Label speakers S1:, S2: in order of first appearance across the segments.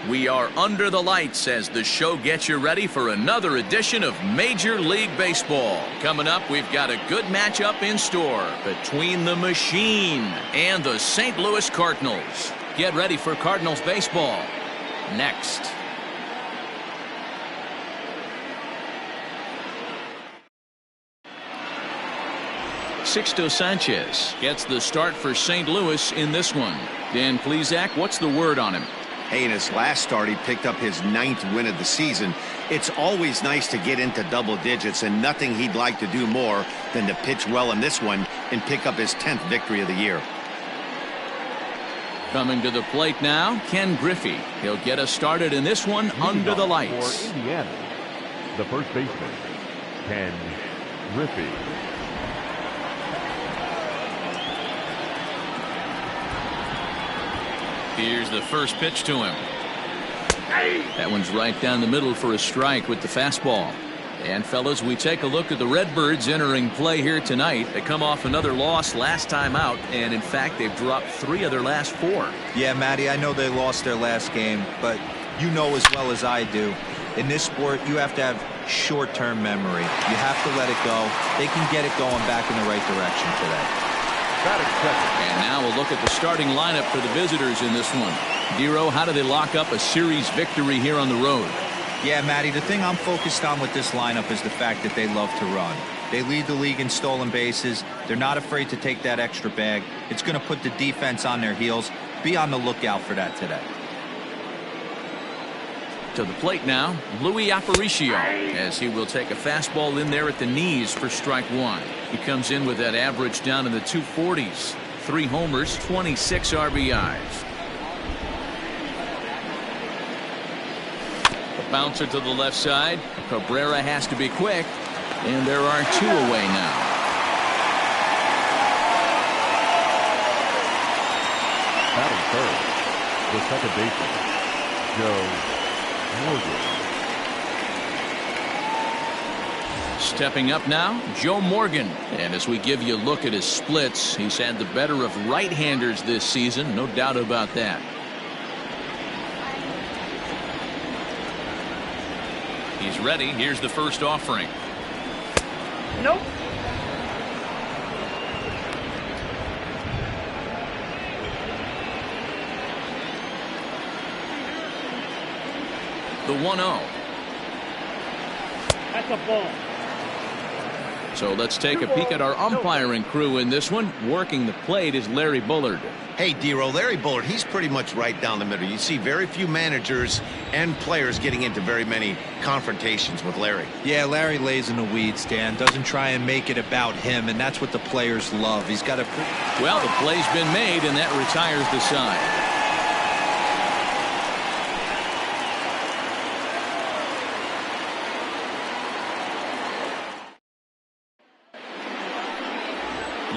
S1: We are under the lights as the show gets you ready for another edition of Major League Baseball. Coming up, we've got a good matchup in store between the Machine and the St. Louis Cardinals. Get ready for Cardinals baseball next. Sixto Sanchez gets the start for St. Louis in this one. Dan Plesac, what's the word on him?
S2: Hey, in his last start, he picked up his 9th win of the season. It's always nice to get into double digits, and nothing he'd like to do more than to pitch well in this one and pick up his 10th victory of the year.
S1: Coming to the plate now, Ken Griffey. He'll get us started in this one under the lights.
S3: For Indiana, the first baseman, Ken Griffey.
S1: Here's the first pitch to him. That one's right down the middle for a strike with the fastball. And fellas, we take a look at the Redbirds entering play here tonight. They come off another loss last time out, and in fact they've dropped 3 of their last 4.
S4: Yeah, Matty, I know they lost their last game, but you know as well as I do, in this sport you have to have short-term memory. You have to let it go. They can get it going back in the right direction today.
S1: And now we'll look at the starting lineup for the visitors in this one. Dero, how do they lock up a series victory here on the road?
S4: Yeah, Matty, the thing I'm focused on with this lineup is the fact that they love to run. They lead the league in stolen bases. They're not afraid to take that extra bag. It's going to put the defense on their heels. Be on the lookout for that today.
S1: To the plate now, Louis Aparicio, as he will take a fastball in there at the knees for strike 1. He comes in with that average down in the 240s. 3 homers, 26 RBIs. A bouncer to the left side. Cabrera has to be quick, and there are 2 away now.
S3: Batting third, the second baseman, Joe Morgan.
S1: Stepping up now, Joe Morgan. And as we give you a look at his splits, he's had the better of right-handers this season, no doubt about that. He's ready. Here's the first offering.
S5: Nope.
S1: The 1-0.
S5: That's a ball.
S1: So let's take a peek at our umpiring crew in this one. Working the plate is Larry Bullard.
S2: Hey, Dero, Larry Bullard, he's pretty much right down the middle. You see very few managers and players getting into very many confrontations with Larry.
S4: Yeah, Larry lays in the weeds, Dan. Doesn't try and make it about him, and that's what the players love. He's got a...
S1: Well, the play's been made, and that retires the side.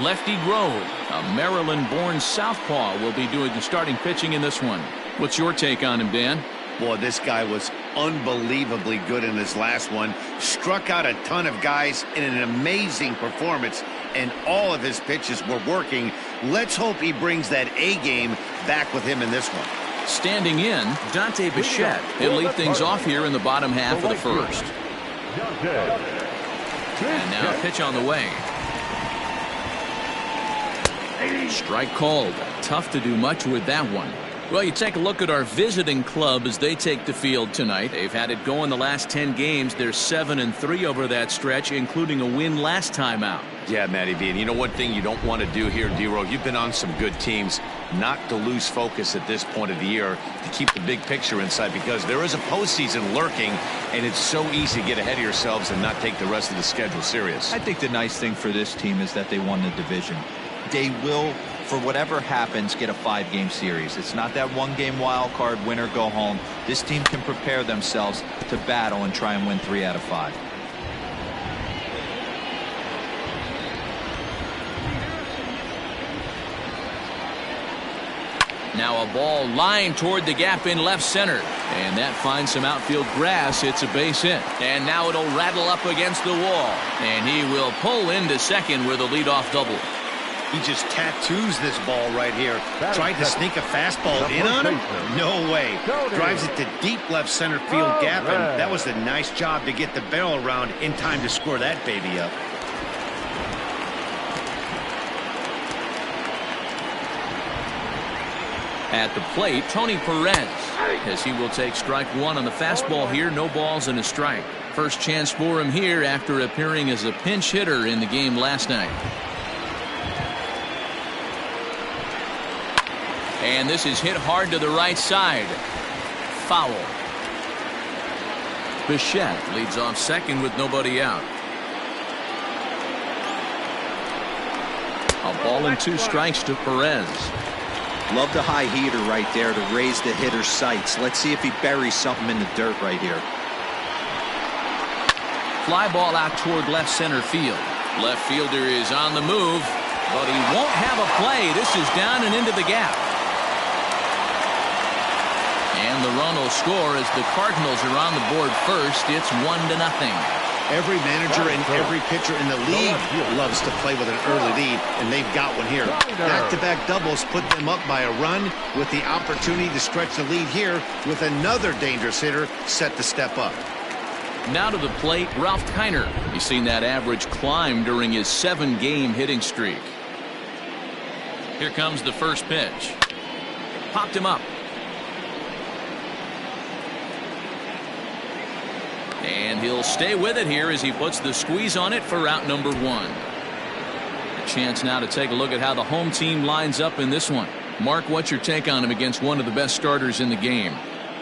S1: Lefty Grove, a Maryland-born southpaw, will be doing the starting pitching in this one. What's your take on him, Dan?
S2: Boy, this guy was unbelievably good in his last one. Struck out a ton of guys in an amazing performance, and all of his pitches were working. Let's hope he brings that A game back with him in this one.
S1: Standing in, Dante Bichette. He'll lead things off here in the bottom half of the first. And now a pitch on the way. Strike called. Tough to do much with that one. Well, you take a look at our visiting club as they take the field tonight. They've had it going the last 10 games. They're 7-3 over that stretch, including a win last time out.
S2: Yeah, Matty V. And you know one thing you don't want to do here, Dero, you've been on some good teams, not to lose focus at this point of the year, to keep the big picture inside, because there is a postseason lurking, and it's so easy to get ahead of yourselves and not take the rest of the schedule serious.
S4: I think the nice thing for this team is that they won the division. They will, for whatever happens, get a 5-game series. It's not that 1-game wild card, win or go home. This team can prepare themselves to battle and try and win 3 out of 5.
S1: Now a ball lined toward the gap in left center, and that finds some outfield grass. It's a base hit, and now it'll rattle up against the wall, and he will pull into second with a leadoff double.
S2: He just tattoos this ball right here. Tried to sneak a fastball in on him? No way. Drives it to deep left center field gap, and that was a nice job to get the barrel around in time to score that baby up.
S1: At the plate, Tony Perez, as he will take strike one on the fastball here. No balls and a strike. First chance for him here after appearing as a pinch hitter in the game last night. And this is hit hard to the right side. Foul. Bichette leads off second with nobody out. A ball and 2 strikes to Perez.
S4: Love the high heater right there to raise the hitter's sights. Let's see if he buries something in the dirt right here.
S1: Fly ball out toward left center field. Left fielder is on the move, but he won't have a play. This is down and into the gap. And the run will score as the Cardinals are on the board first. It's 1-0.
S2: Every manager and every pitcher in the league loves to play with an early lead, and they've got one here. Back-to-back doubles put them up by a run with the opportunity to stretch the lead here with another dangerous hitter set to step up.
S1: Now to the plate, Ralph Kiner. He's seen that average climb during his 7-game hitting streak. Here comes the first pitch. Popped him up. And he'll stay with it here as he puts the squeeze on it for out number 1. A chance now to take a look at how the home team lines up in this one. Mark, what's your take on him against one of the best starters in the game?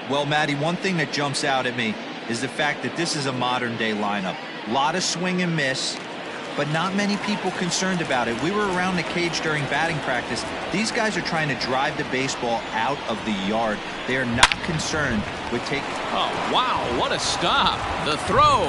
S4: Well, Matty, one thing that jumps out at me is the fact that this is a modern-day lineup. A lot of swing and miss, but not many people concerned about it. We were around the cage during batting practice. These guys are trying to drive the baseball out of the yard. They are not concerned with taking...
S1: Oh, wow, what a stop. The throw.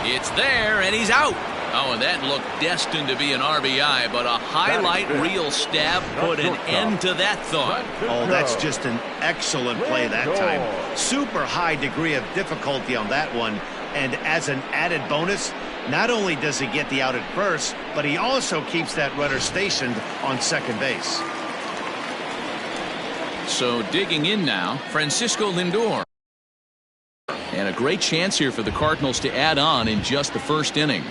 S1: It's there, and he's out. Oh, and that looked destined to be an RBI, but a highlight reel stab put an end to that thought.
S2: Oh, that's just an excellent play that time. Super high degree of difficulty on that one. And as an added bonus, not only does he get the out at first, but he also keeps that runner stationed on second base.
S1: So digging in now, Francisco Lindor. And a great chance here for the Cardinals to add on in just the first inning.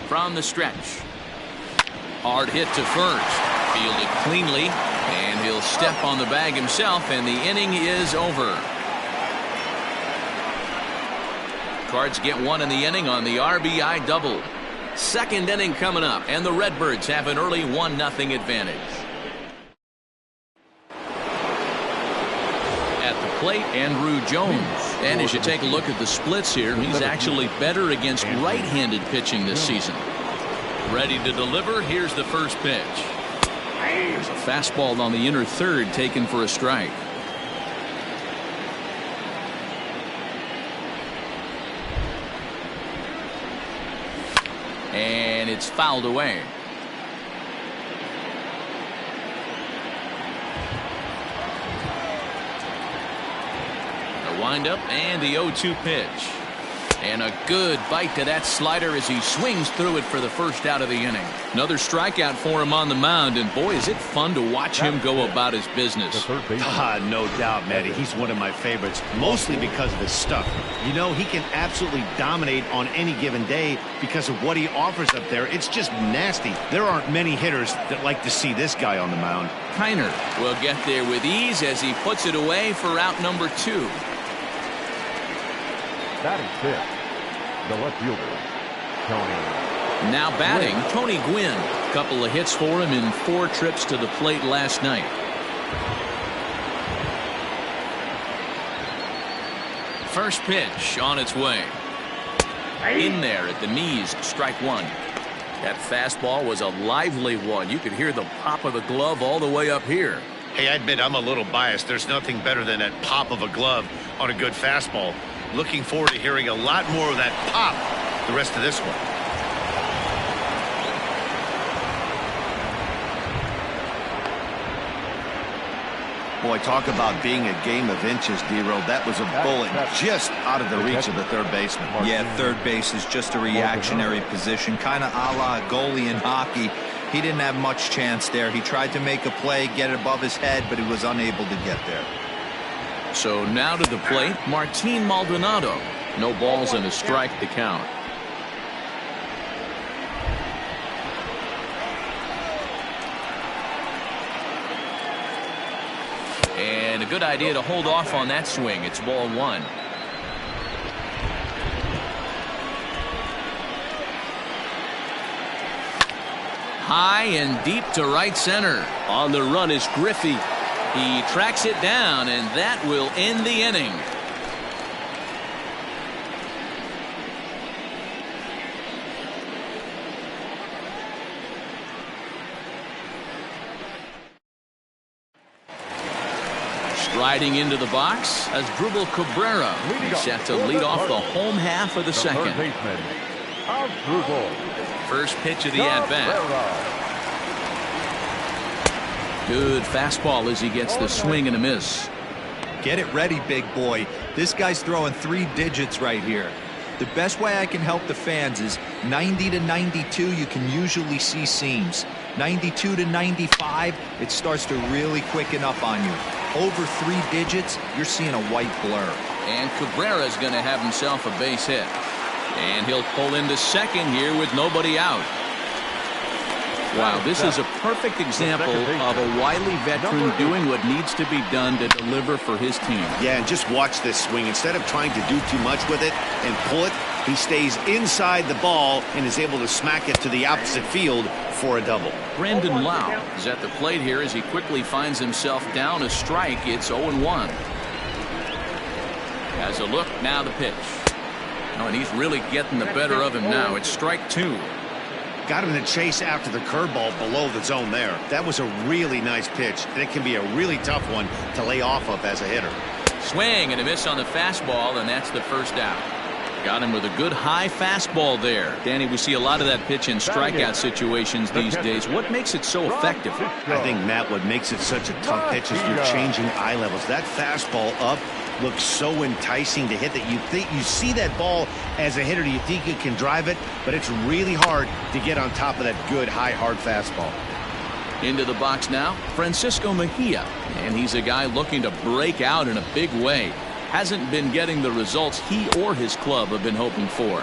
S1: From the stretch. Hard hit to first. Fielded cleanly. And he'll step on the bag himself, and the inning is over. Cards get one in the inning on the RBI double. Second inning coming up, and the Redbirds have an early 1-0 advantage. At the plate, Andrew Jones. And as you take a look at the splits here, he's actually better against right-handed pitching this season. Ready to deliver. Here's the first pitch. There's a fastball on the inner third taken for a strike. And it's fouled away. The windup and the 0-2 pitch. And a good bite to that slider as he swings through it for the first out of the inning. Another strikeout for him on the mound, and boy, is it fun to watch him go about his business.
S2: No doubt, Matty. He's one of my favorites, mostly because of his stuff. You know, he can absolutely dominate on any given day because of what he offers up there. It's just nasty. There aren't many hitters that like to see this guy on the mound.
S1: Kiner will get there with ease as he puts it away for out number 2.
S3: Batting fifth, the left fielder, Tony.
S1: Now batting, Tony Gwynn. A couple of hits for him in 4 trips to the plate last night. First pitch on its way. In there at the knees, strike 1. That fastball was a lively one. You could hear the pop of the glove all the way up here.
S2: Hey, I admit I'm a little biased. There's nothing better than that pop of a glove on a good fastball. Looking forward to hearing a lot more of that pop the rest of this one. Boy, talk about being a game of inches, D-Row. That was a bullet just out of the reach of the third baseman.
S4: Yeah, third base is just a reactionary position, kind of a la goalie in hockey. He didn't have much chance there. He tried to make a play, get it above his head, but he was unable to get there.
S1: So now to the plate, Martin Maldonado. No balls and a strike to count. And a good idea to hold off on that swing. It's ball one. High and deep to right center. On the run is Griffey. He tracks it down, and that will end the inning. Striding into the box as Drupal Cabrera. He's set to lead off the home half of the second. First pitch of the at-bat. Good fastball as he gets the swing and a miss.
S4: Get it ready, big boy. This guy's throwing 3 digits right here. The best way I can help the fans is 90 to 92, you can usually see seams. 92 to 95, it starts to really quicken up on you. Over 3 digits, you're seeing a white blur.
S1: And Cabrera's going to have himself a base hit. And he'll pull into second here with nobody out. Wow, this is a perfect example of a wily veteran doing what needs to be done to deliver for his team.
S6: Yeah, and just watch this swing. Instead of trying to do too much with it and pull it, he stays inside the ball and is able to smack it to the opposite field for a double.
S1: Brandon Lau is at the plate here as he quickly finds himself down a strike. It's 0-1. Has a look, now the pitch. Oh, and he's really getting the better of him now. It's strike 2.
S6: Got him in the chase after the curveball below the zone there. That was a really nice pitch, and it can be a really tough one to lay off of as a hitter.
S1: Swing and a miss on the fastball, and that's the first out. Got him with a good high fastball there. Danny, we see a lot of that pitch in strikeout situations these days. What makes it so effective?
S6: I think, Matt, what makes it such a tough pitch is you're changing eye levels. That fastball up looks so enticing to hit that you see that ball as a hitter, you think you can drive it, but it's really hard to get on top of that good high hard fastball.
S1: Into the box now, Francisco Mejia, and he's a guy looking to break out in a big way. Hasn't been getting the results he or his club have been hoping for.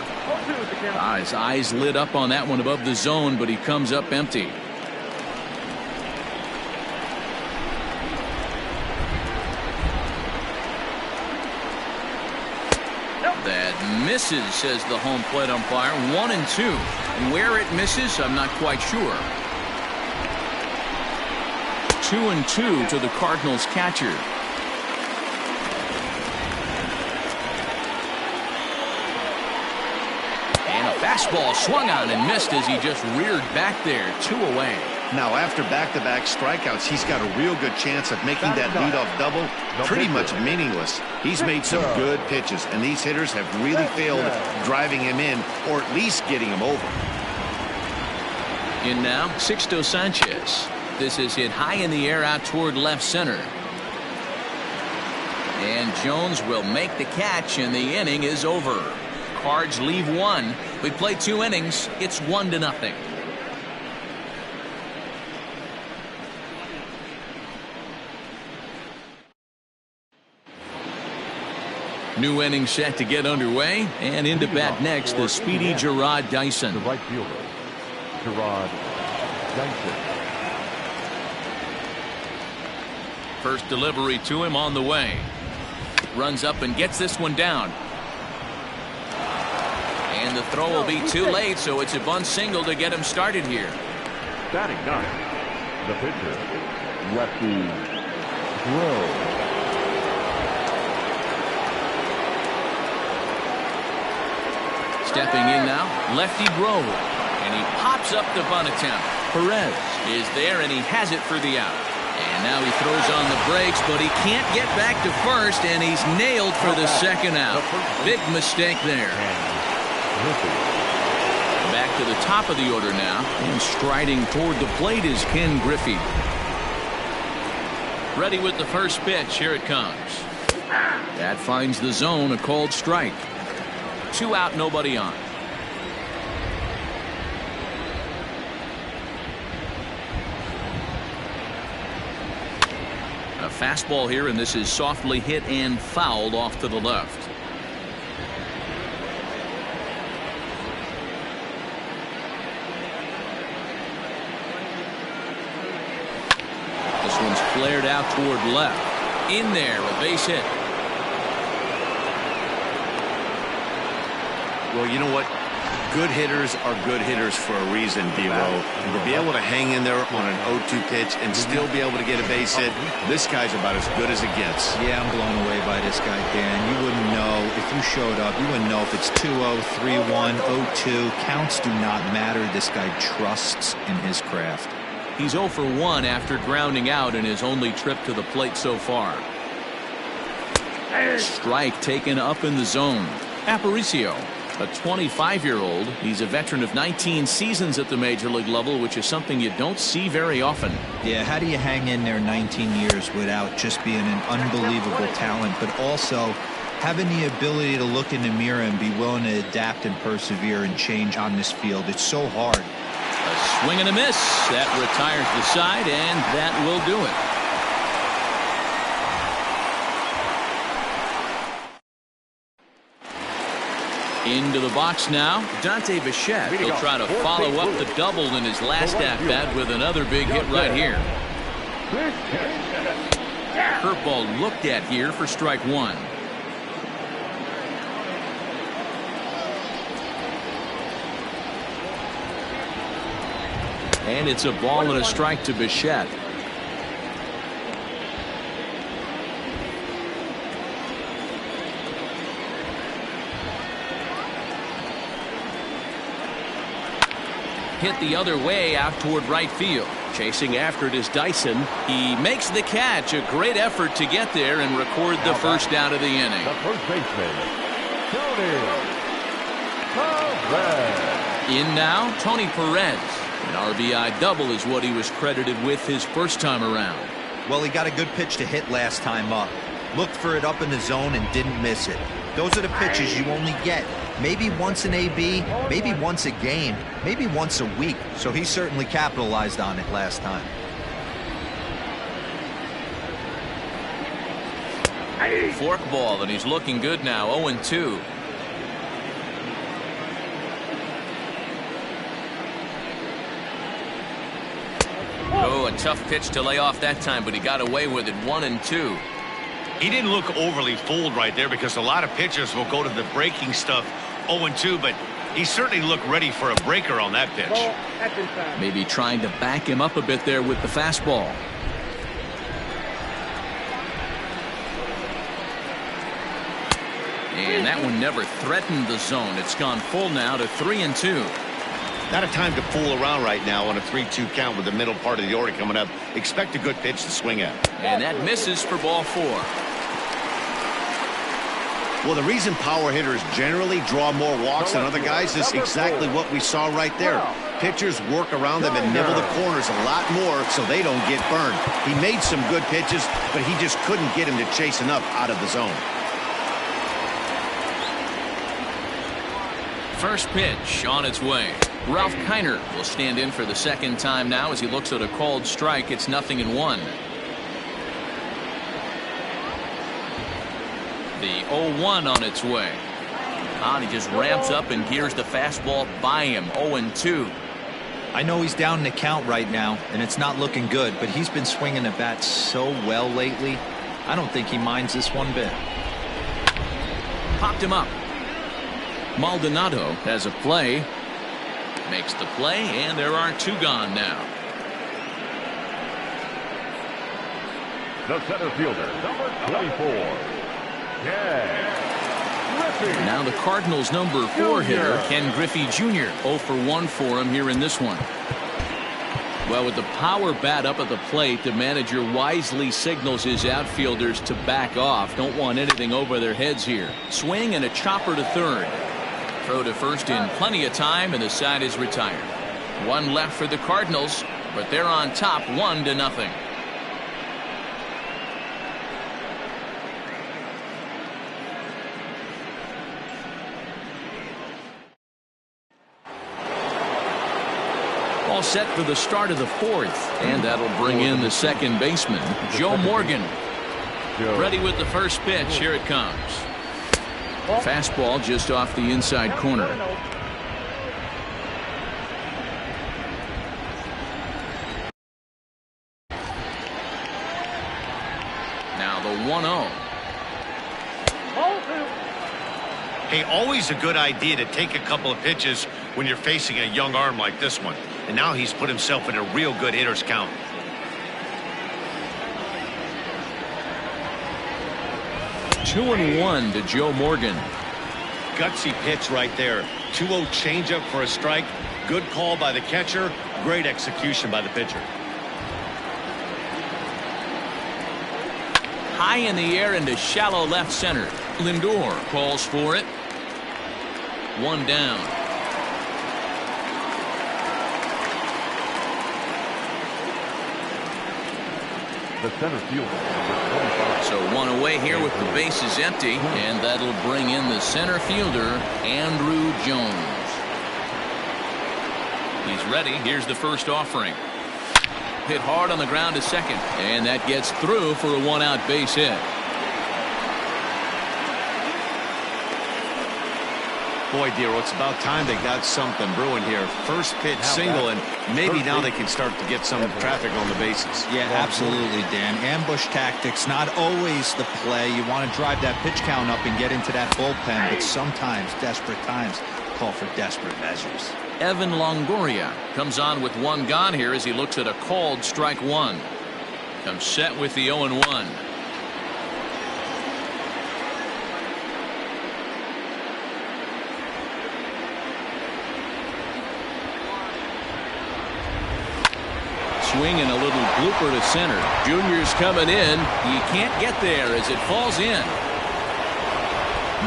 S1: His eyes lit up on that one above the zone, but he comes up empty. That misses, says the home plate umpire. 1-2. Where it misses, I'm not quite sure. 2-2 to the Cardinals catcher. And a fastball swung on and missed as he just reared back there. 2 away.
S6: Now, after back-to-back strikeouts, he's got a real good chance of making that leadoff double pretty much meaningless. He's made some good pitches, and these hitters have really failed driving him in or at least getting him over.
S1: In now, Sixto Sanchez. This is hit high in the air out toward left center. And Jones will make the catch, and the inning is over. Cards leave 1. We played 2 innings. It's 1-0. New inning set to get underway, and into bat next, the speedy Gerard Dyson.
S3: The right fielder, Gerard Dyson.
S1: First delivery to him on the way. Runs up and gets this one down. And the throw will be too late, so it's a bunt single to get him started here.
S3: Batting 9, the pitcher, Lefty Grove.
S1: Stepping in now, Lefty Grove, and he pops up the bunt attempt. Perez is there, and he has it for the out. And now he throws on the brakes, but he can't get back to first, and he's nailed for the second out. Big mistake there. Back to the top of the order now, and striding toward the plate is Ken Griffey. Ready with the first pitch. Here it comes. That finds the zone, a called strike. 2 out, nobody on. A fastball here, and this is softly hit and fouled off to the left. This one's flared out toward left. In there, a base hit.
S2: Well, you know what? Good hitters are good hitters for a reason, D-Row. And to be able to hang in there on an 0-2 pitch and still be able to get a base hit, this guy's about as good as it gets.
S4: Yeah, I'm blown away by this guy, Dan. You wouldn't know if you showed up. You wouldn't know if it's 2-0, 3-1, 0-2. Counts do not matter. This guy trusts in his craft.
S1: He's 0 for 1 after grounding out in his only trip to the plate so far. Strike taken up in the zone. Aparicio, a 25-year-old. He's a veteran of 19 seasons at the major league level, which is something you don't see very often.
S4: Yeah, how do you hang in there 19 years without just being an unbelievable talent, but also having the ability to look in the mirror and be willing to adapt and persevere and change on this field? It's so hard.
S1: A swing and a miss. That retires the side, and that will do it. Into the box now, Dante Bichette. He'll try to follow up the double in his last at-bat with another big hit right here. Curveball looked at here for strike one. And it's a ball and a strike to Bichette. Hit the other way out toward right field. Chasing after it is Dyson. He makes the catch. A great effort to get there and record the first out of the inning.
S3: The first baseman, Tony Perez.
S1: In now, Tony Perez. An RBI double is what he was credited with his first time around.
S4: Well, he got a good pitch to hit last time up. Looked for it up in the zone and didn't miss it. Those are the pitches you only get maybe once in AB, maybe once a game, maybe once a week. So he certainly capitalized on it last time.
S1: Forkball, and he's looking good now. 0-2. Oh, a tough pitch to lay off that time, but he got away with it. 1-2.
S2: He didn't look overly fooled right there because a lot of pitchers will go to the breaking stuff 0-2, but he certainly looked ready for a breaker on that pitch.
S1: Maybe trying to back him up a bit there with the fastball. And that one never threatened the zone. It's gone full now to 3-2.
S2: Not a time to fool around right now on a 3-2 count with the middle part of the order coming up. Expect a good pitch to swing at.
S1: And that misses for ball 4.
S6: Well, the reason power hitters generally draw more walks than other guys is exactly what we saw right there. Pitchers work around them and nibble the corners a lot more so they don't get burned. He made some good pitches, but he just couldn't get him to chase enough out of the zone.
S1: First pitch on its way. Ralph Kiner will stand in for the second time now as he looks at a called strike. It's 0-1. The 0-1 on its way. He just ramps up and gears the fastball by him. 0-2.
S4: I know he's down in the count right now, and it's not looking good, but he's been swinging the bat so well lately. I don't think he minds this one bit.
S1: Popped him up. Maldonado has a play. Makes the play, and there are 2 gone now.
S3: The center fielder, number 24, Ken.
S1: Now the Cardinals' number 4 hitter, Ken Griffey Jr. 0 for 1 for him here in this one. Well, with the power bat up at the plate, the manager wisely signals his outfielders to back off. Don't want anything over their heads here. Swing and a chopper to third. Throw to first in plenty of time, and the side is retired. 1 left for the Cardinals, but they're on top 1-0. All set for the start of the fourth. And that'll bring in the second baseman, Joe Morgan. Ready with the first pitch. Here it comes. Fastball just off the inside corner. Now the 1-0.
S6: Hey, always a good idea to take a couple of pitches when you're facing a young arm like this one. And now he's put himself in a real good hitter's count.
S1: Two and one to Joe Morgan.
S6: Gutsy pitch right there. 2-0 changeup for a strike. Good call by the catcher. Great execution by the pitcher.
S1: High in the air into shallow left center. Lindor calls for it. One down.
S3: The center fielder, number 25.
S1: So one away here with the bases empty, and that'll bring in the center fielder, Andrew Jones. He's ready. Here's the first offering. Hit hard on the ground to second, and that gets through for a one-out base hit.
S2: Boy, Dero, it's about time they got something brewing here. First pitch single, and maybe now they can start to get some traffic on the bases.
S4: Yeah, absolutely, Dan. Ambush tactics, not always the play. You want to drive that pitch count up and get into that bullpen, but sometimes desperate times call for desperate measures.
S1: Evan Longoria comes on with one gone here as he looks at a called strike one. Comes set with the 0-1. Swing and a little blooper to center. Junior's coming in. He can't get there as it falls in.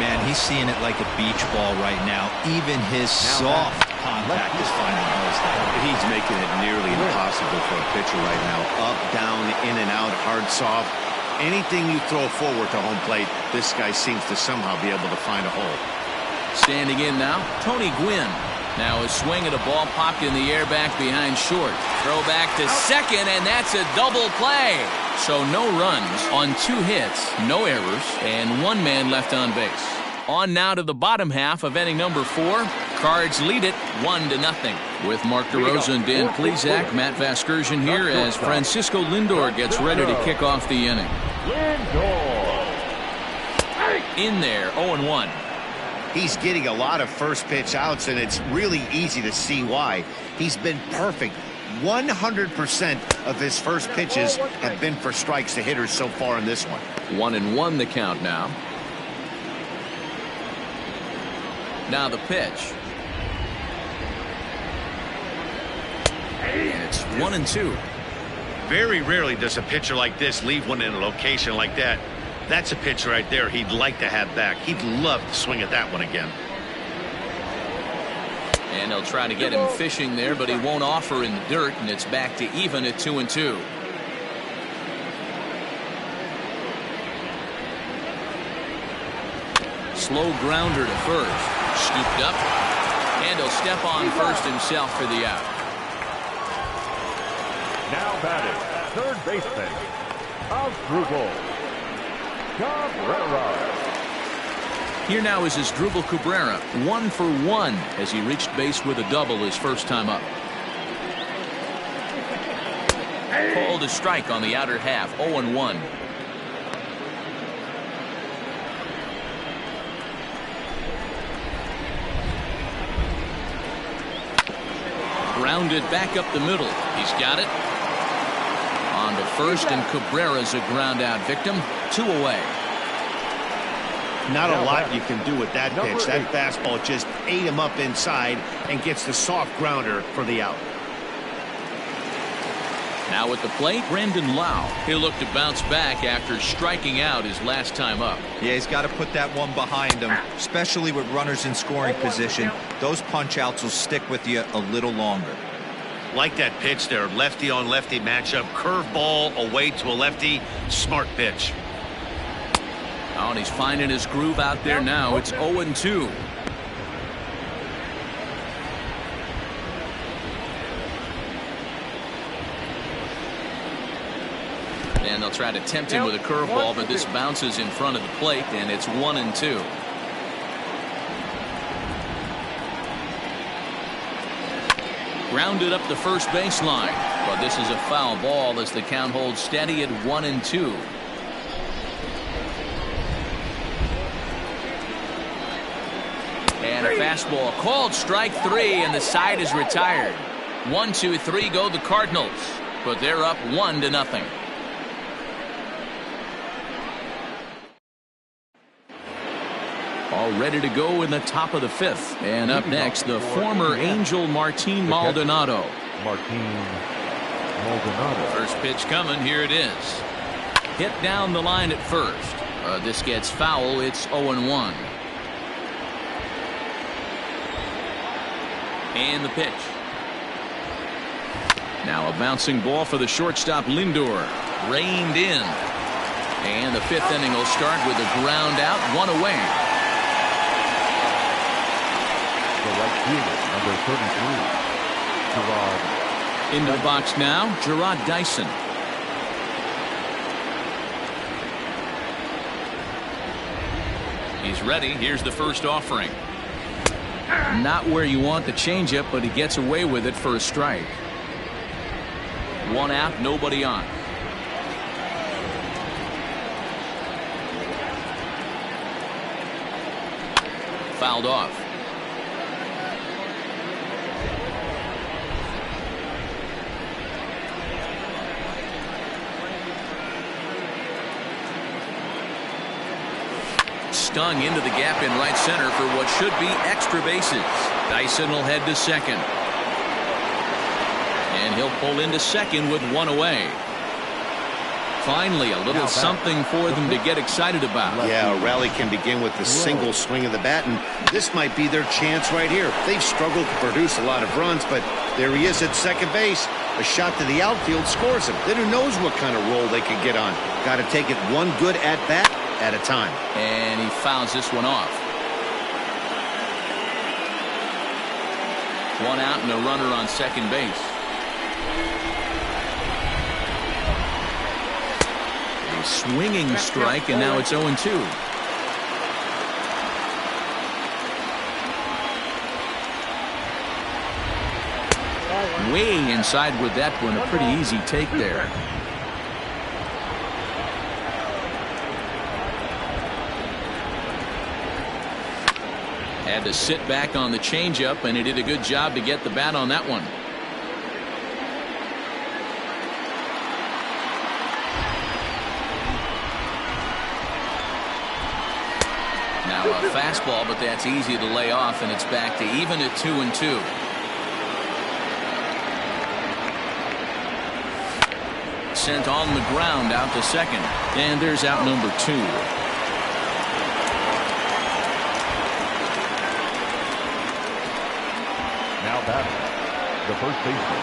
S4: Man, he's seeing it like a beach ball right now. Even his soft contact is finding holes there.
S2: He's making it nearly impossible for a pitcher right now. Up, down, in and out, hard, soft. Anything you throw forward to home plate, this guy seems to somehow be able to find a hole.
S1: Standing in now, Tony Gwynn. Now a swing at a ball popped in the air back behind short. Throw back to second, and that's a double play. So no runs on 2 hits, no errors, and 1 man left on base. On now to the bottom half of inning number 4. Cards lead it 1-0. With Mark DeRosa and Dan Plesac, Matt Vasgersian here as Francisco Lindor gets ready to kick off the inning. In there, 0-1.
S6: He's getting a lot of first pitch outs, and it's really easy to see why. He's been perfect. 100% of his first pitches have been for strikes to hitters so far in this one.
S1: 1-1 the count now. Now the pitch. And it's 1-2.
S6: Very rarely does a pitcher like this leave one in a location like that. That's a pitch right there he'd like to have back. He'd love to swing at that one again.
S1: And they'll try to get him fishing there, but he won't offer in the dirt, and it's back to even at 2-2. Slow grounder to first. Scooped up. And he'll step on first himself for the out.
S3: Now batting, third baseman, Asdrubal Cabrera.
S1: Here now is Asdrubal Cabrera, 1 for 1 as he reached base with a double his first time up. Called a strike on the outer half, 0-1. Grounded back up the middle. He's got it. On to first, and Cabrera's a ground out victim. 2 away.
S6: Not a lot you can do with that pitch. That fastball just ate him up inside and gets the soft grounder for the out.
S1: Now at the plate, Brandon Lau. He'll look to bounce back after striking out his last time up.
S4: Yeah, he's got to put that one behind him, especially with runners in scoring position. Those punch outs will stick with you a little longer.
S6: Like that pitch there, lefty on lefty matchup, curveball away to a lefty, smart pitch.
S1: Oh, and he's finding his groove out there now. It's 0-2. try to tempt him with a curveball, but this bounces in front of the plate, and it's 1-2. Grounded up the first baseline, but this is a foul ball as the count holds steady at 1-2. And a fastball called strike 3, and the side is retired. 1-2-3 go the Cardinals, but they're up 1-0. All ready to go in the top of the 5th. And up next, the former Angel Martin Maldonado. First pitch coming. Here it is. Hit down the line at first. This gets foul. It's 0-1. And the pitch. Now a bouncing ball for the shortstop Lindor. Reined in. And the 5th inning will start with a ground out, 1 away.
S3: The right fielder, number 33, Gerard.
S1: Into the box now, Gerard Dyson. He's ready. Here's the first offering. Not where you want the changeup, but he gets away with it for a strike. 1 out, nobody on. Fouled off. Stung into the gap in right center for what should be extra bases. Dyson will head to second. And he'll pull into second with 1 away. Finally, a little something for them to get excited about.
S6: Yeah, a rally can begin with the single swing of the bat, and this might be their chance right here. They've struggled to produce a lot of runs, but there he is at second base. A shot to the outfield scores him. Then who knows what kind of roll they could get on. Got to take it one good at-bat at a time.
S1: And he fouls this one off. 1 out and a runner on second base. A swinging strike, and now it's 0-2. Way inside with that one. A pretty easy take there. Had to sit back on the changeup, and he did a good job to get the bat on that one. Now a fastball, but that's easy to lay off, and it's back to even at 2-2. Sent on the ground out to second, and there's out number 2.
S3: Now batting, the first baseman,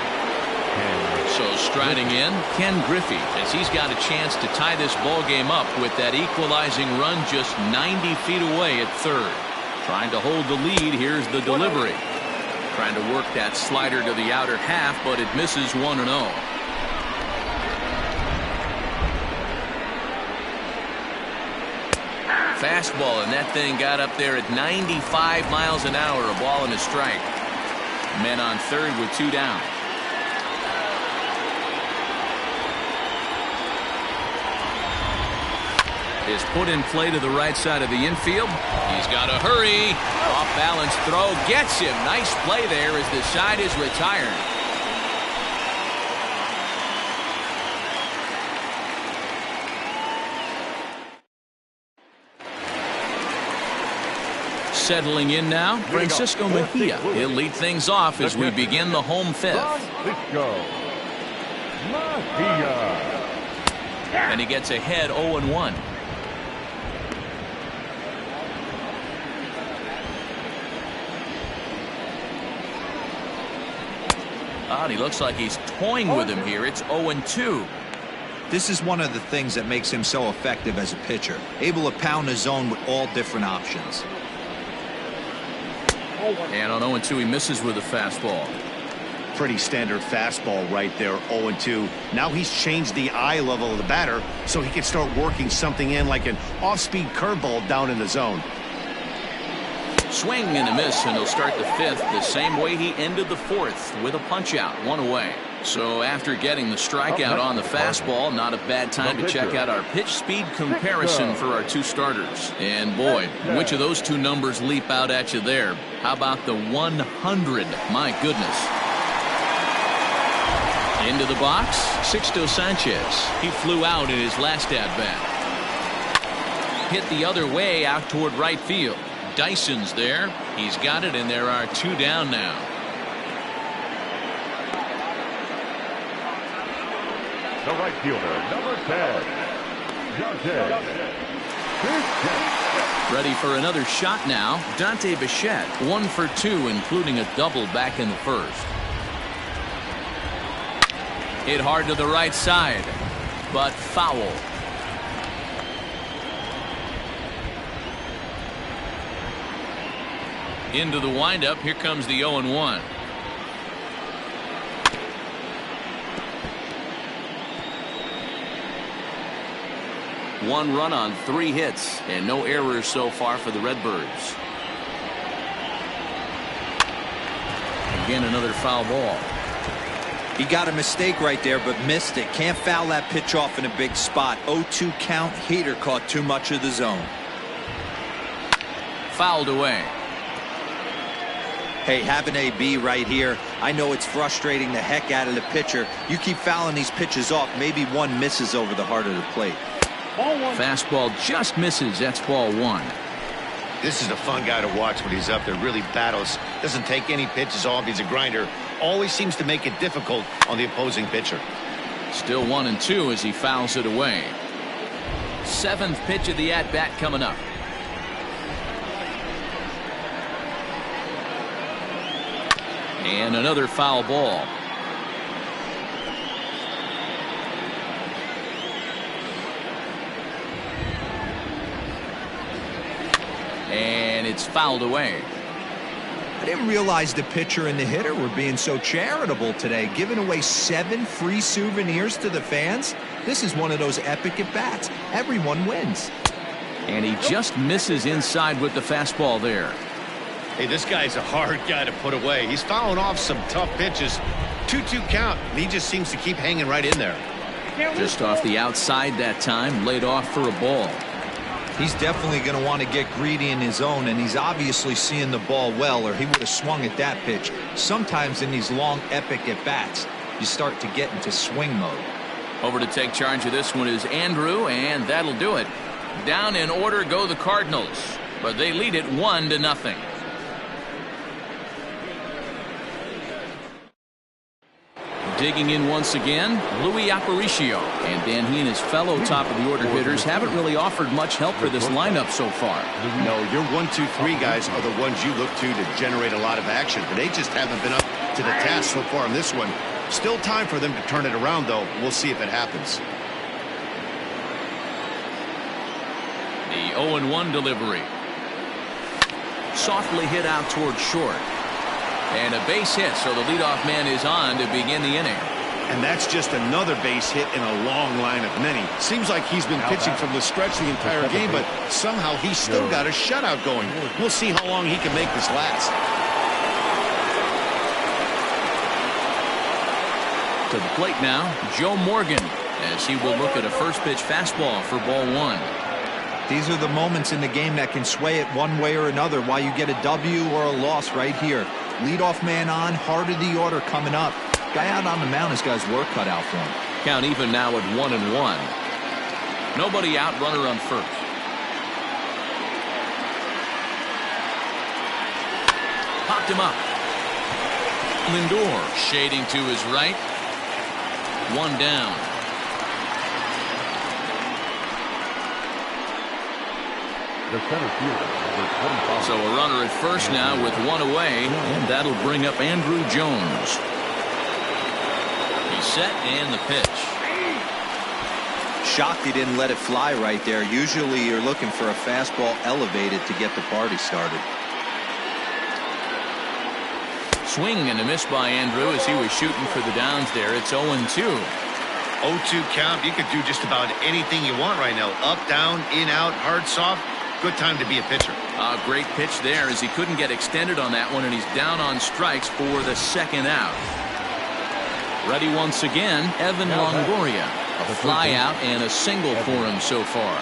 S3: Ken.
S1: So striding in, Ken Griffey, as he's got a chance to tie this ball game up with that equalizing run just 90 feet away at third. Trying to hold the lead. Here's the delivery. Trying to work that slider to the outer half, but it misses 1-0. Fastball, and that thing got up there at 95 miles an hour. A ball and a strike. Men on third with 2 down. Is put in play to the right side of the infield. He's got to hurry. Off balance throw gets him. Nice play there as the side is retired. Settling in now, Francisco Mejia. He'll lead things off as we begin the home 5th. And he gets ahead 0-1. And he looks like he's toying with him here. It's 0-2.
S4: This is one of the things that makes him so effective as a pitcher. Able to pound his zone with all different options.
S1: And on 0-2, he misses with a fastball.
S6: pretty standard fastball right there, 0-2. Now he's changed the eye level of the batter so he can start working something in like an off-speed curveball down in the zone.
S1: Swing and a miss, and he'll start the fifth the same way he ended the fourth, with a punch-out, 1 away. So after getting the strikeout on the fastball, not a bad time to check out our pitch speed comparison for our two starters. And boy, which of those two numbers leap out at you there? How about the 100? My goodness. Into the box, Sixto Sanchez. He flew out in his last at-bat. Hit the other way out toward right field. Dyson's there. He's got it, and there are 2 down now.
S3: The right fielder, number 10, Sanchez.
S1: Ready for another shot now. Dante Bichette, 1 for 2, including a double back in the first. Hit hard to the right side, but foul. Into the windup. Here comes the 0-1. One run on 3 hits and no errors so far for the Redbirds. Again, another foul ball.
S4: He got a mistake right there, but missed it. Can't foul that pitch off in a big spot. 0-2 count. Heater caught too much of the zone.
S1: Fouled away.
S4: Hey, have an AB right here. I know it's frustrating the heck out of the pitcher. You keep fouling these pitches off, maybe one misses over the heart of the plate.
S1: Fastball just misses. That's ball 1.
S6: This is a fun guy to watch when he's up there. Really battles. Doesn't take any pitches off. He's a grinder. Always seems to make it difficult on the opposing pitcher.
S1: Still 1-2 as he fouls it away. 7th pitch of the at-bat coming up. And another foul ball. And it's fouled away.
S4: I didn't realize the pitcher and the hitter were being so charitable today, giving away 7 free souvenirs to the fans. This is one of those epic at-bats. Everyone wins.
S1: And he just misses inside with the fastball there.
S6: Hey, this guy's a hard guy to put away. He's fouling off some tough pitches. 2-2 count. And he just seems to keep hanging right in there.
S1: Just off the outside that time, laid off for a ball.
S4: He's definitely going to want to get greedy in his own, and he's obviously seeing the ball well, or he would have swung at that pitch. Sometimes in these long, epic at-bats, you start to get into swing mode.
S1: Over to take charge of this one is Andrew, and that'll do it. Down in order go the Cardinals, but they lead it 1-0. Digging in once again, Louis Aparicio. And then he and his fellow top-of-the-order hitters haven't really offered much help for this lineup so far.
S6: No, your 1-2-3 guys are the ones you look to generate a lot of action. But they just haven't been up to the task so far on this one. Still time for them to turn it around, though. We'll see if it happens.
S1: The 0-1 delivery. Softly hit out toward short. And a base hit, so the leadoff man is on to begin the inning.
S6: And that's just another base hit in a long line of many. Seems like he's been pitching from the stretch the entire game, but somehow he's still got a shutout going. We'll see how long he can make this last.
S1: To the plate now, Joe Morgan, as he will look at a first pitch fastball for ball 1.
S4: These are the moments in the game that can sway it one way or another, why you get a W or a loss right here. Leadoff man on, heart of the order coming up. Guy out on the mound has got his work cut out for him.
S1: Count even now at 1-1. Nobody out, runner on first. Popped him up. Lindor shading to his right. 1 down.
S3: The center fielder, number 25.
S1: So a runner at first now with 1 away, and that'll bring up Andrew Jones. He's set and the pitch.
S4: Shocked he didn't let it fly right there. Usually you're looking for a fastball elevated to get the party started.
S1: Swing and a miss by Andrew as he was shooting for the downs there. It's 0-2.
S6: 0-2 count. You could do just about anything you want right now. Up, down, in, out, hard, soft. Good time to be a pitcher.
S1: A great pitch there as he couldn't get extended on that one, and he's down on strikes for the second out. Ready once again, Evan Longoria. A fly out and a single for him so far.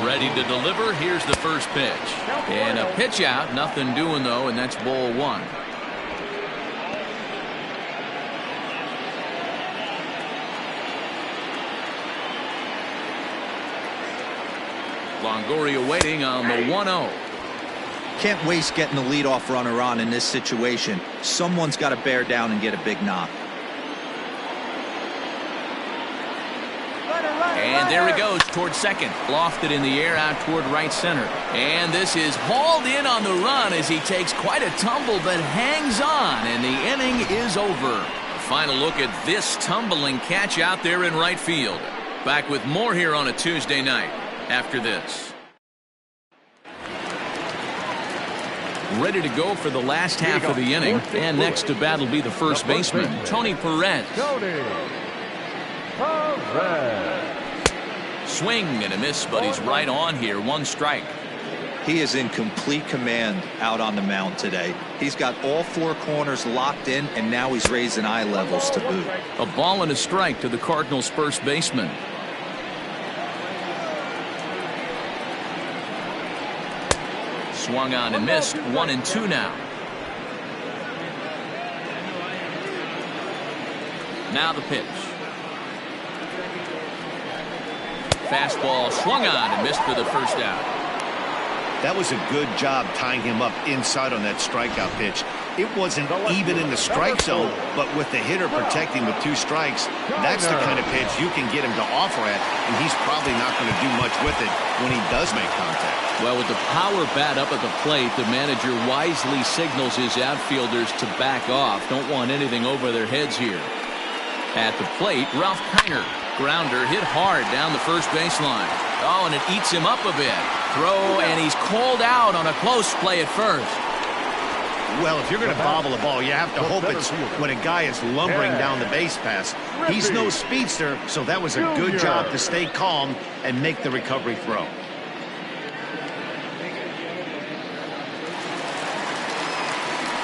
S1: Ready to deliver. Here's the first pitch. And a pitch out. Nothing doing, though, and that's ball one. Longoria waiting on the 1-0.
S4: Can't waste getting the leadoff runner on in this situation. Someone's got to bear down and get a big knock.
S1: And there he goes toward second. Lofted in the air out toward right center. And this is hauled in on the run as he takes quite a tumble but hangs on, and the inning is over. Final look at this tumbling catch out there in right field. Back with more here on a Tuesday night after this. Ready to go for the last half of the inning, and next to bat will be the first baseman, Tony Perez. Swing and a miss, but he's right on here. One strike.
S4: He is in complete command out on the mound today. He's got all four corners locked in, and now he's raising eye levels to boot.
S1: A ball and a strike to the Cardinals' first baseman. Swung on and missed. 1-2 now. Now the pitch. Fastball swung on and missed for the first out.
S6: That was a good job tying him up inside on that strikeout pitch. It wasn't even in the strike zone, but with the hitter protecting with 2 strikes, that's the kind of pitch you can get him to offer at, and he's probably not going to do much with it when he does make contact.
S1: Well, with the power bat up at the plate, the manager wisely signals his outfielders to back off. Don't want anything over their heads here. At the plate, Ralph Kiner. Grounder hit hard down the first baseline. Oh, and it eats him up a bit. Throw, and he's called out on a close play at first.
S6: Well, if you're going to bobble a ball, you have to hope it's when a guy is lumbering down the base pass. He's no speedster, so that was a good job to stay calm and make the recovery throw.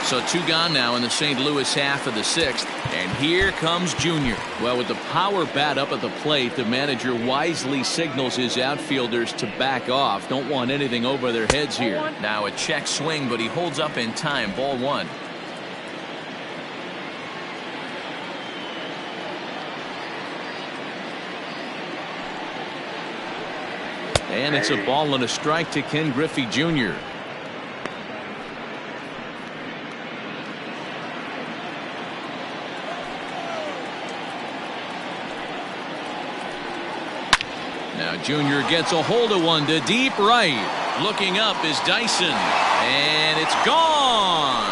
S1: So 2 gone now in the St. Louis half of the 6th. And here comes Junior. Well, with the power bat up at the plate, the manager wisely signals his outfielders to back off. Don't want anything over their heads here. Now a check swing, but he holds up in time. Ball 1. And it's a ball and a strike to Ken Griffey Jr. Now Junior gets a hold of one to deep right. Looking up is Dyson, and it's gone.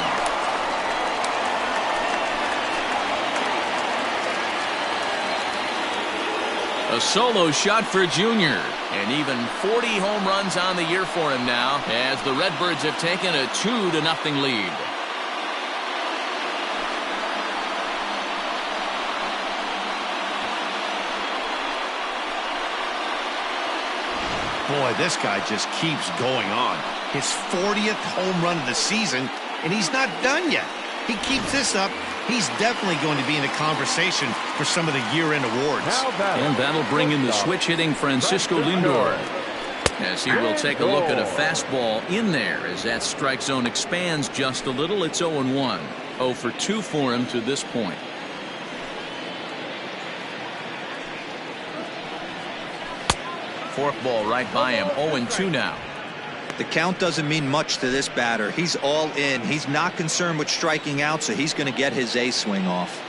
S1: A solo shot for Junior, and even 40 home runs on the year for him now, as the Redbirds have taken a 2-0 lead.
S6: Boy, this guy just keeps going on. His 40th home run of the season, and he's not done yet. He keeps this up, he's definitely going to be in the conversation for some of the year-end awards.
S1: And that'll bring in the switch-hitting Francisco Lindor, as he will take a look at a fastball in there as that strike zone expands just a little. It's 0-1. 0 for 2 for him to this point. Forkball right by him. 0-2 now.
S4: The count doesn't mean much to this batter. He's all in. He's not concerned with striking out, so he's going to get his A swing off.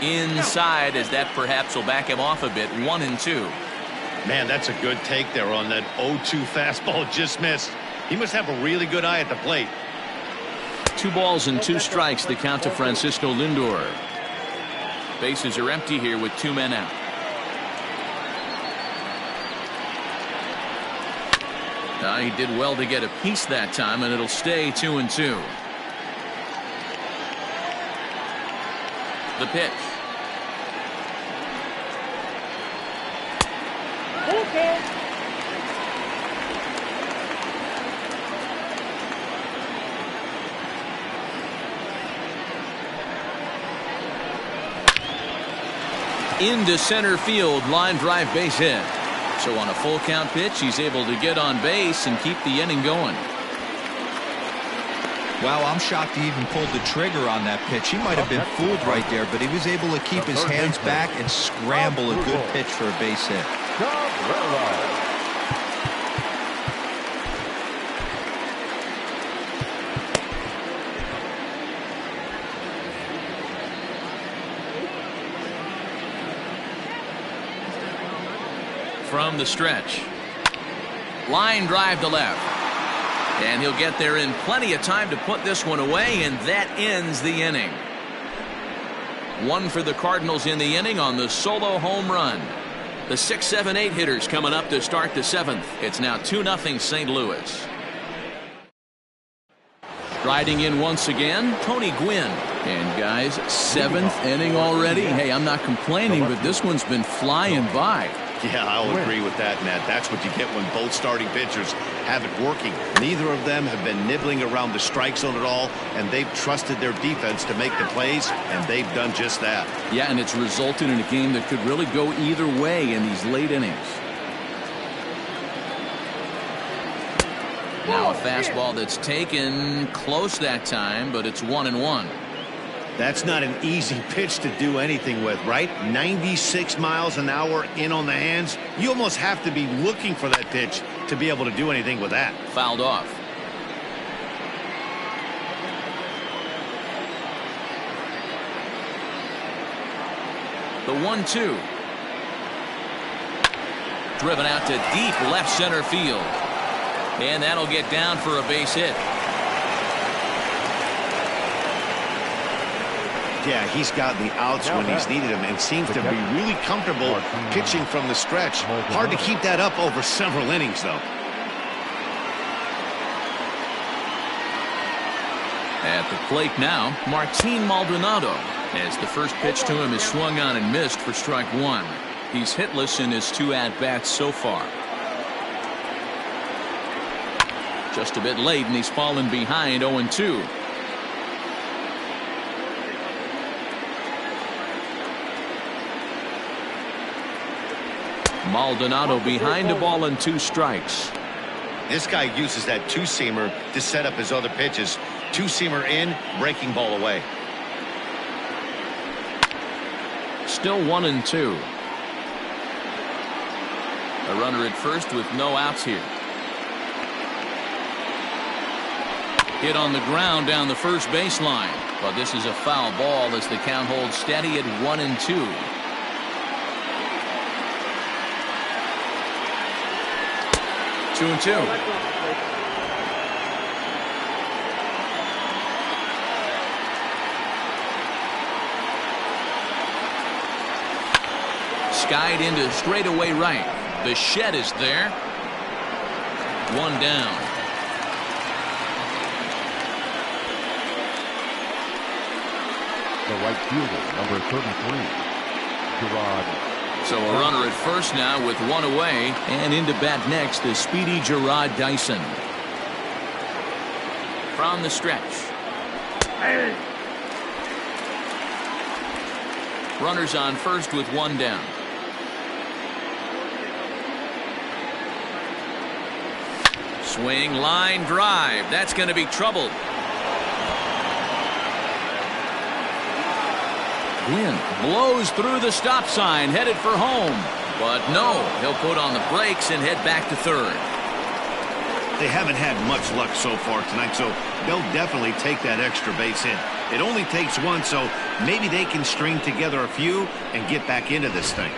S1: Inside, as that perhaps will back him off a bit. 1-2.
S6: Man, that's a good take there on that 0-2 fastball just missed. He must have a really good eye at the plate.
S1: 2 balls and 2 strikes, the count to Francisco Lindor. Bases are empty here with 2 men out. He did well to get a piece that time, and it'll stay 2-2. The pitch.
S5: Okay.
S1: Into center field, line drive, base hit. So on a full count pitch, he's able to get on base and keep the inning going.
S4: Wow, I'm shocked he even pulled the trigger on that pitch. He might have been fooled right there, but he was able to keep his hands back and scramble a good pitch for a base hit.
S1: From the stretch. Line drive to left. And he'll get there in plenty of time to put this one away, and that ends the inning. One for the Cardinals in the inning on the solo home run. The 6, 7, 8 hitters coming up to start the 7th. It's now 2-0 St. Louis. Striding in once again, Tony Gwynn. And guys, 7th inning already. Hey, I'm not complaining, but this one's been flying by.
S6: Yeah, I'll agree with that, Nat. That's what you get when both starting pitchers have it working. Neither of them have been nibbling around the strike zone at all, and they've trusted their defense to make the plays, and they've done just that.
S1: Yeah, and it's resulted in a game that could really go either way in these late innings. Now a fastball that's taken close that time, but it's 1-1.
S6: That's not an easy pitch to do anything with, right? 96 miles an hour in on the hands. You almost have to be looking for that pitch to be able to do anything with that.
S1: Fouled off. The 1-2. Driven out to deep left center field. And that'll get down for a base hit.
S6: Yeah, he's gotten the outs when he's needed them and seems to be really comfortable pitching from the stretch. Hard to keep that up over several innings, though.
S1: At the plate now, Martin Maldonado, as the first pitch to him is swung on and missed for strike 1. He's hitless in his 2 at-bats so far. Just a bit late, and he's fallen behind 0-2. Maldonado behind a ball and 2 strikes.
S6: This guy uses that two-seamer to set up his other pitches. Two-seamer in, breaking ball away.
S1: Still 1-2. A runner at first with no outs here. Hit on the ground down the first baseline, but this is a foul ball as the count holds steady at 1-2. Two and 2. Skied into straightaway right. The shed is there. 1 down.
S3: The right fielder, number 33, Gerard.
S1: So a runner at first now with 1 away, and into bat next the speedy Gerard Dyson. From the stretch. Runners on first with 1 down. Swing, line drive. That's going to be trouble. Gwynn blows through the stop sign, headed for home. But no, he'll put on the brakes and head back to third.
S6: They haven't had much luck so far tonight, so they'll definitely take that extra base hit. It only takes 1, so maybe they can string together a few and get back into this thing.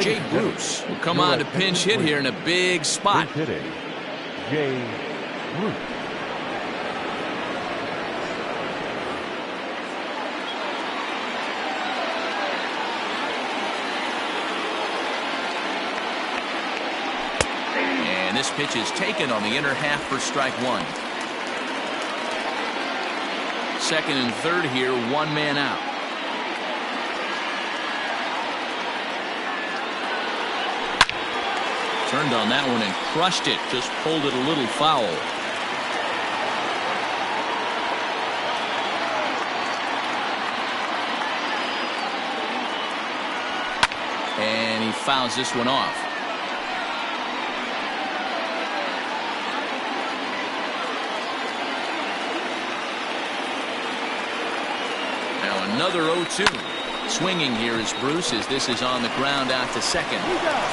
S1: Jay Bruce will come on to pinch hit here in a big spot.
S3: Hitting, Jay Bruce.
S1: And this pitch is taken on the inner half for strike one. Second and third here, one man out. Turned on that one and crushed it. Just pulled it a little foul. And he fouls this one off. Now another 0-2. Swinging here is Bruce as this is on the ground out to second.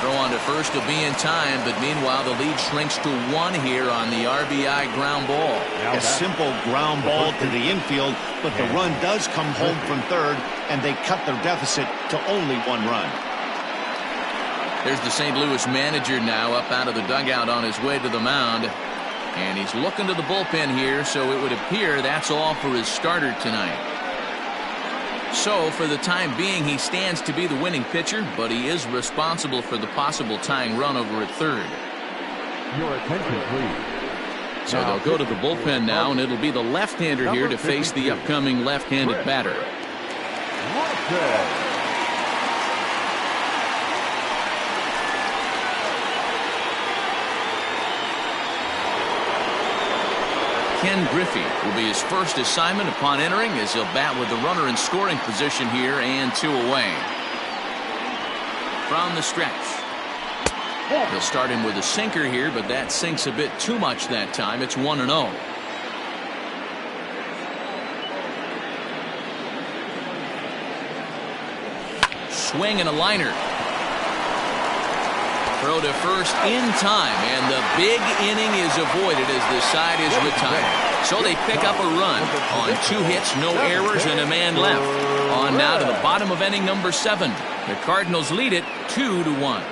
S1: Throw on to first will be in time, but meanwhile the lead shrinks to 1 here on the RBI ground ball.
S6: A simple ground ball to the infield, but the run does come home from third, and they cut their deficit to only 1 run.
S1: There's the St. Louis manager now up out of the dugout on his way to the mound. And he's looking to the bullpen here, so it would appear that's all for his starter tonight. So for the time being, he stands to be the winning pitcher, but he is responsible for the possible tying run over at third.
S3: Your attention, please.
S1: So they'll go to the bullpen now, and it'll be the left-hander here to face the upcoming left-handed batter. Ken Griffey will be his first assignment upon entering as he'll bat with the runner in scoring position here and 2 away. From the stretch. He'll start him with a sinker here, but that sinks a bit too much that time. It's 1-0. Swing and a liner. Throw to first in time, and the big inning is avoided as the side is retired. So they pick up a run on 2 hits, no errors, and a man left. On now to the bottom of inning number 7. The Cardinals lead it 2-1.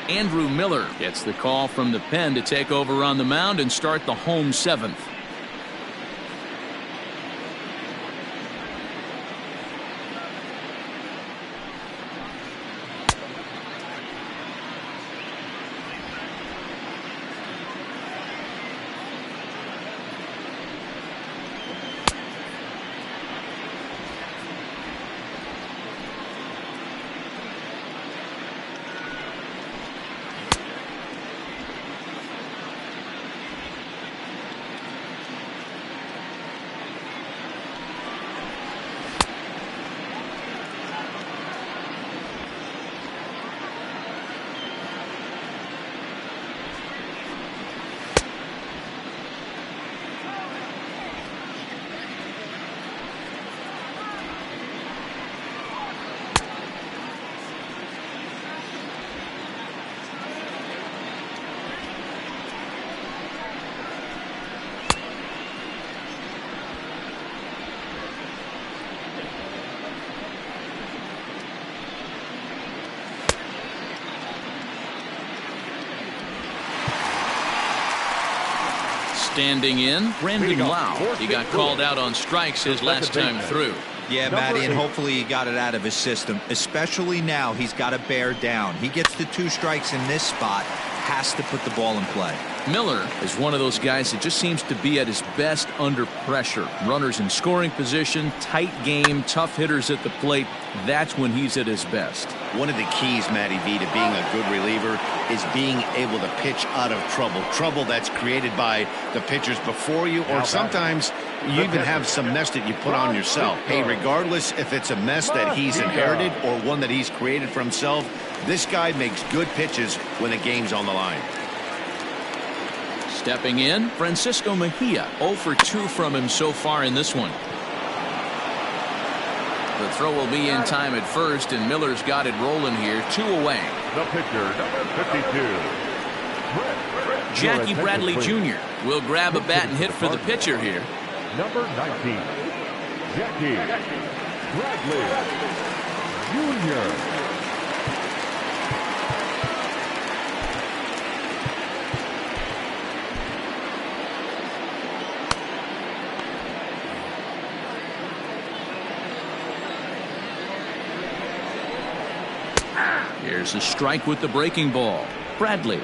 S1: Andrew Miller gets the call from the pen to take over on the mound and start the home 7th. Standing in, Brandon Lau. He got called out on strikes his last time through.
S4: Yeah, Matty, and hopefully he got it out of his system, especially now. He's got to bear down. He gets the 2 strikes in this spot, has to put the ball in play.
S1: Miller is one of those guys that just seems to be at his best under pressure. Runners in scoring position, tight game, tough hitters at the plate. That's when he's at his best.
S6: One of the keys, Matty V, to being a good reliever is being able to pitch out of trouble. Trouble that's created by the pitchers before you, or sometimes you even have some mess that you put on yourself. Hey, regardless if it's a mess that he's inherited or one that he's created for himself, this guy makes good pitches when the game's on the line.
S1: Stepping in, Francisco Mejia. 0 for 2 from him so far in this one. The throw will be in time at first, and Miller's got it rolling here. 2 away.
S3: The pitcher, number 52.
S1: Jackie Bradley Jr. will grab a bat and hit for the pitcher here.
S3: Number 19. Jackie Bradley Jr.
S1: Here's a strike with the breaking ball. Bradley,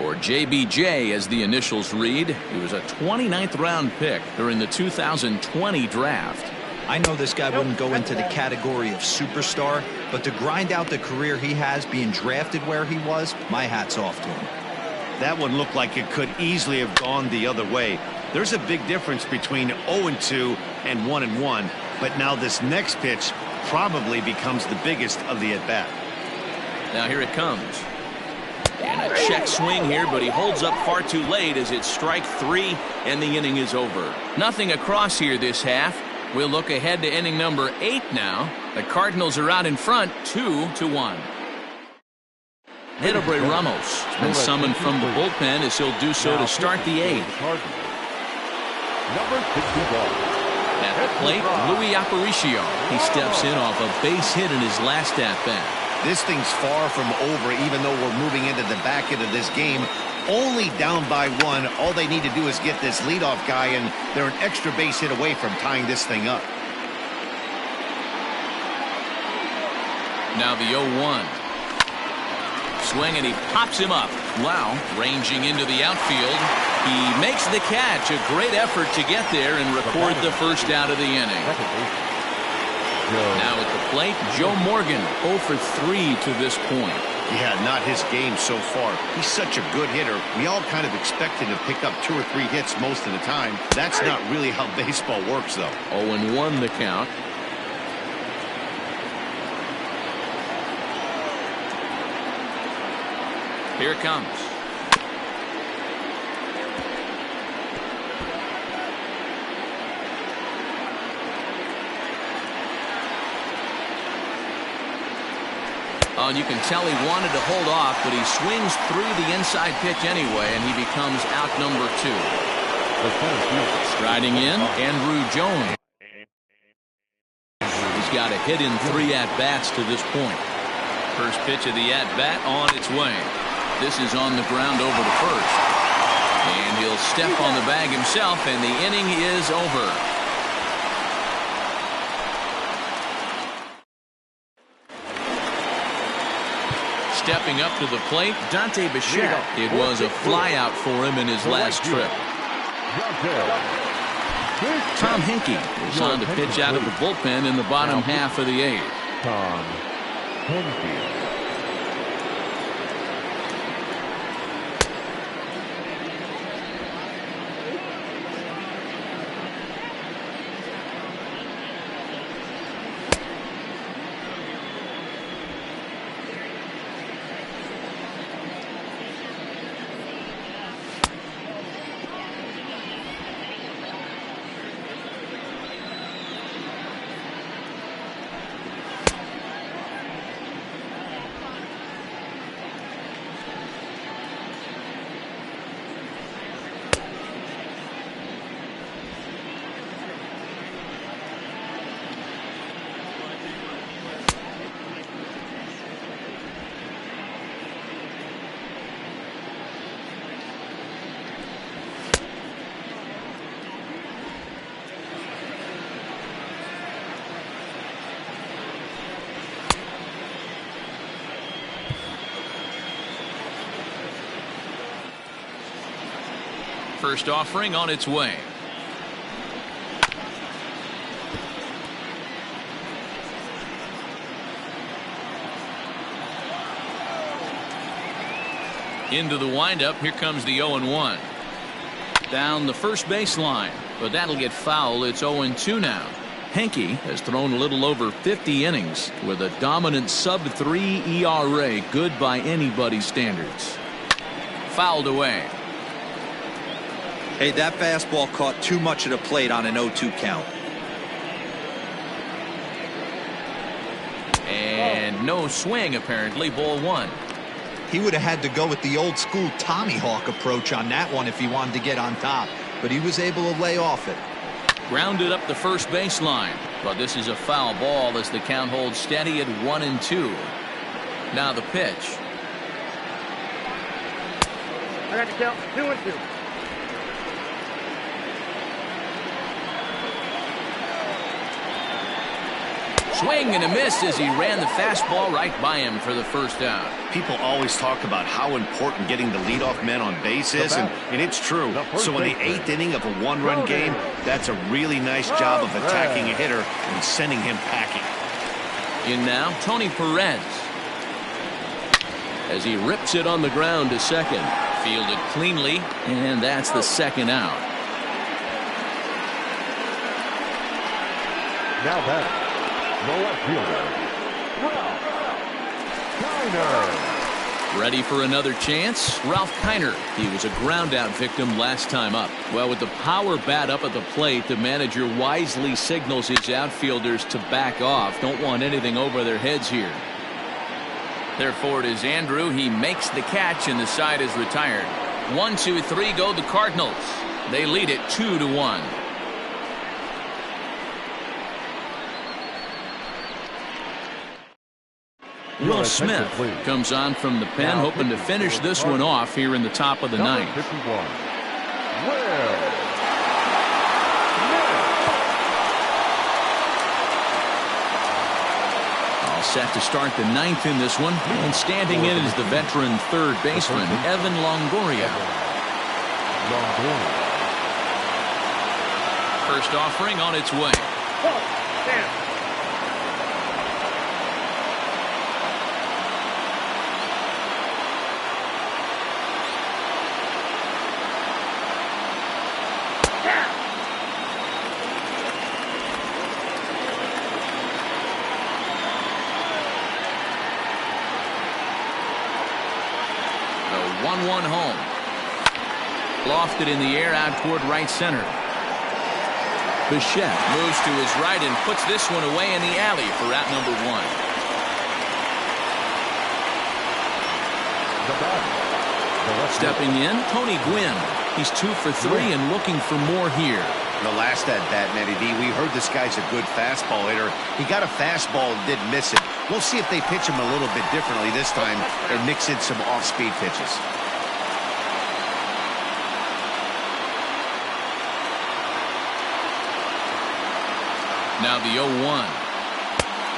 S1: or JBJ as the initials read. He was a 29th round pick during the 2020 draft.
S4: I know this guy wouldn't go into the category of superstar, but to grind out the career he has being drafted where he was, my hat's off to him.
S6: That one looked like it could easily have gone the other way. There's a big difference between 0-2 and 1-1, but now this next pitch probably becomes the biggest of the at-bat.
S1: Now here it comes. And a check swing here, but he holds up far too late as it's strike 3 and the inning is over. Nothing across here this half. We'll look ahead to inning number 8 now. The Cardinals are out in front 2-1. Edebray Ramos has been summoned from the bullpen as he'll do so to start the 8th.
S3: Number 61.
S1: At the plate, Louis Aparicio. He steps in off a base hit in his last at-bat.
S6: This thing's far from over, even though we're moving into the back end of this game. Only down by 1. All they need to do is get this leadoff guy, and they're an extra base hit away from tying this thing up.
S1: Now the 0-1. Swing, and he pops him up. Wow, ranging into the outfield. He makes the catch. A great effort to get there and record the first out of the inning. Now at the plate, Joe Morgan 0 for 3 to this point.
S6: Yeah, not his game so far. He's such a good hitter. We all kind of expect him to pick up 2 or 3 hits most of the time. That's not really how baseball works, though.
S1: 0-1 the count. Here it comes. You can tell he wanted to hold off, but he swings through the inside pitch anyway, and he becomes out number 2. Striding in, Andrew Jones. He's got a hit in 3 at-bats to this point. First pitch of the at-bat on its way. This is on the ground over to first. And he'll step on the bag himself, and the inning is over. Stepping up to the plate, Dante Bichette. It was a flyout for him in his last trip. Tom Henke is on to pitch out of the bullpen in the bottom half of the 8th.
S3: Tom Henke.
S1: First offering on its way. Into the windup. Here comes the 0-1. Down the first baseline, but that'll get foul. It's 0-2 now. Henke has thrown a little over 50 innings with a dominant sub-3 ERA, good by anybody's standards. Fouled away.
S4: Hey, that fastball caught too much of the plate on an 0-2 count.
S1: And no swing, apparently. Ball 1.
S4: He would have had to go with the old school Tommy Hawk approach on that one if he wanted to get on top, but he was able to lay off it.
S1: Grounded up the first baseline. But this is a foul ball as the count holds steady at 1-2. Now the pitch.
S5: I got the count 2-2.
S1: Swing and a miss as he ran the fastball right by him for the first out.
S6: People always talk about how important getting the leadoff man on base is, and it's true. So in the 8th inning of a one-run game, that's a really nice job of attacking a hitter and sending him packing.
S1: In now, Tony Perez. As he rips it on the ground to second. Fielded cleanly, and that's the second out.
S3: Now back, the left fielder, Ralph Kiner.
S1: Ready for another chance? Ralph Kiner. He was a ground-out victim last time up. Well, with the power bat up at the plate, the manager wisely signals his outfielders to back off. Don't want anything over their heads here. Therefore, it is Andrew. He makes the catch, and the side is retired. 1-2-3 go the Cardinals. They lead it 2-1. Will Smith comes on from the pen, hoping to finish this one off here in the top of the ninth.
S3: 51. Will.
S1: Set to start the ninth in this one, and standing in is the veteran third baseman Evan Longoria. First offering on its way. The 1-1 home. Lofted in the air out toward right center. Bichette moves to his right and puts this one away in the alley for out number 1. Stepping in, Tony Gwynn. He's 2 for 3 and looking for more here.
S6: The last at bat, Matty D, we heard this guy's a good fastball hitter. He got a fastball and didn't miss it. We'll see if they pitch him a little bit differently this time and mix in some off-speed pitches.
S1: Now the 0-1.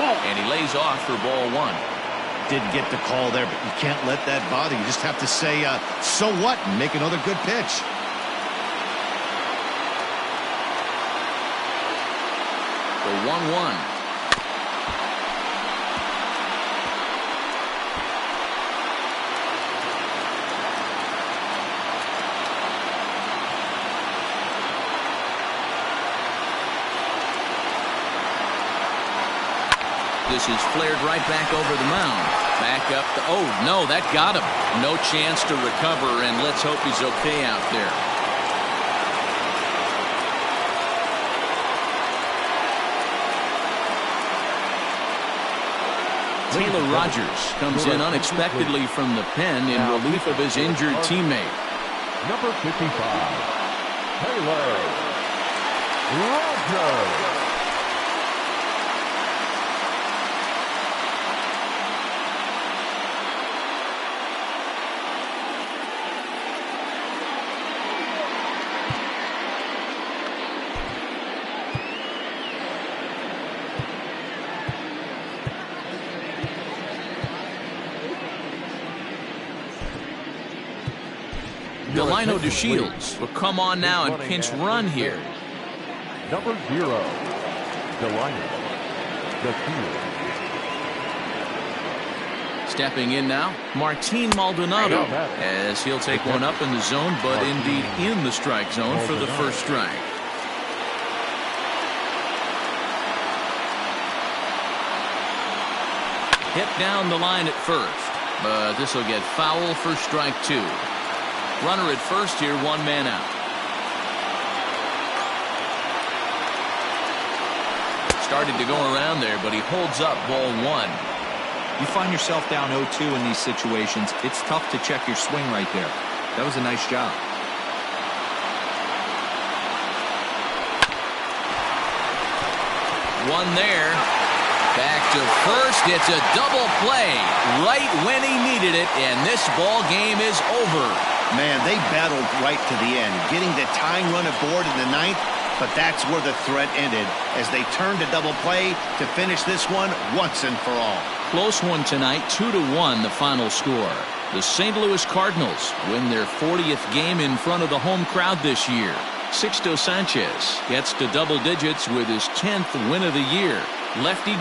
S1: And he lays off for ball 1.
S6: Didn't get the call there, but you can't let that bother. You just have to say, so what, and make another good pitch.
S1: The 1-1. This is flared right back over the mound. Back up. Oh, no, that got him. No chance to recover, and let's hope he's okay out there. Taylor Rogers comes in unexpectedly from the pen in relief of his injured teammate.
S3: Number 55, Taylor Rogers.
S1: Delino DeShields will come on now and pinch run here.
S3: Number 0, Delino DeShields.
S1: Stepping in now, Martin Maldonado, as he'll take one up in the zone, but indeed in the strike zone for the first strike. Hit down the line at first, but this will get foul for strike 2. Runner at first here, 1 man out. Started to go around there, but he holds up ball 1.
S4: You find yourself down 0-2 in these situations, it's tough to check your swing right there. That was a nice job.
S1: one there. Back to first. It's a double play right when he needed it, and this ball game is over.
S6: Man, they battled right to the end, getting the tying run aboard in the ninth, but that's where the threat ended as they turned to double play to finish this one once and for all.
S1: Close one tonight, 2-1 the final score. The St. Louis Cardinals win their 40th game in front of the home crowd this year. Sixto Sanchez gets to double digits with his 10th win of the year. Lefty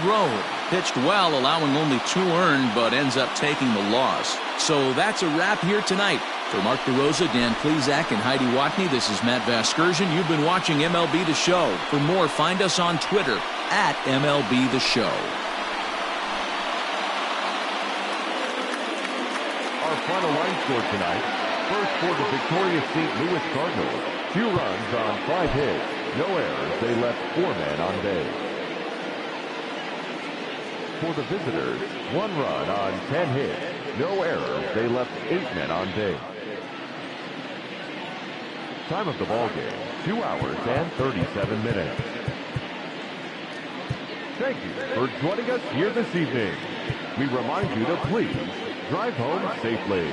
S1: pitched well, allowing only 2 earned, but ends up taking the loss. So that's a wrap here tonight. For Mark DeRosa, Dan Plezak, and Heidi Watney, this is Matt Vasgersian. You've been watching MLB The Show. For more, find us on Twitter at MLB The Show.
S3: Our final line score tonight. First for the victorious St. Louis Cardinals. 2 runs on 5 hits. No errors. They left 4 men on base. For the visitors, 1 run on 10 hits. No errors. They left 8 men on base. Time of the ball game, 2 hours and 37 minutes. Thank you for joining us here this evening. We remind you to please drive home safely.